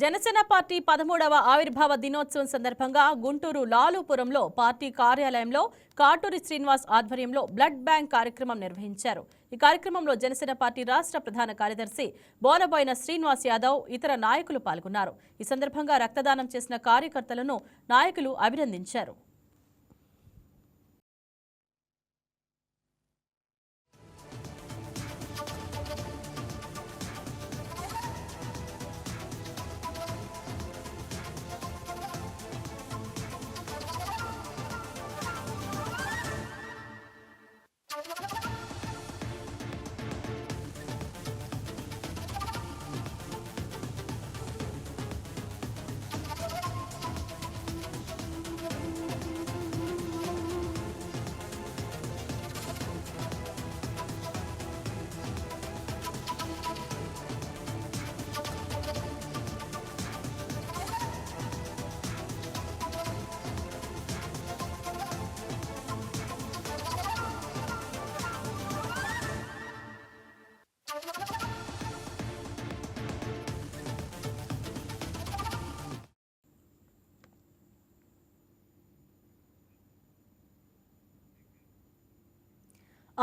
Janasena party 13వ ఆవిర్భావ దినోత్సవం సందర్భంగా గుంటూరు లాలుపురంలో పార్టీ కార్యాలయంలో కాటూరి శ్రీనివాస్ ఆధ్వర్యంలో బ్లడ్ బ్యాంక్ కార్యక్రమం నిర్వహించారు. ఈ కార్యక్రమంలో జనసేన పార్టీ రాష్ట్ర ప్రధాన కార్యదర్శి బోనబోయిన శ్రీనివాస్ యాదవ్ ఇతర నాయకులు పాల్గొన్నారు. ఈ సందర్భంగా రక్తదానం చేసిన కార్యకర్తలను నాయకులు అభినందించారు.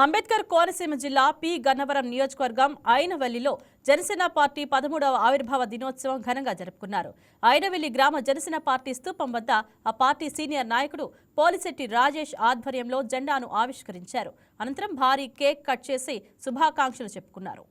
అంబేద్కర్ కోనసీమ జిల్లా పి గన్నవరం నియోజకవర్గం ఐనవెల్లిలో జనసేన పార్టీ 13వ ఆవిర్భావ దినోత్సవం ఘనంగా జరుపుకున్నారు. ఐనవెల్లి గ్రామ జనసేన పార్టీ స్తూపం వద్ద ఆ పార్టీ సీనియర్ నాయకుడు పోలిశెట్టి రాజేష్ ఆధ్వర్యంలో జెండాను ఆవిష్కరించారు. అనంతరం భారీ కేక్ కట్ చేసి శుభాకాంక్షలు చెప్పుకున్నారు.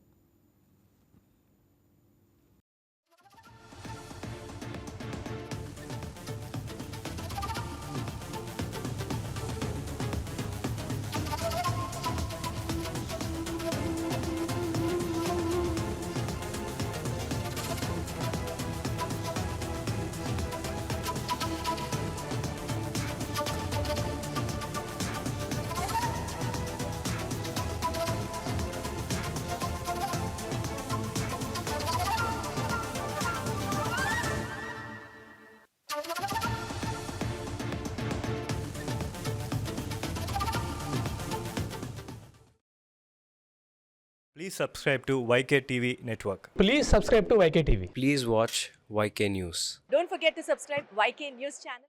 Please subscribe to YK TV Network. Please subscribe to YK TV. Please watch YK News. Don't forget to subscribe YK News channel.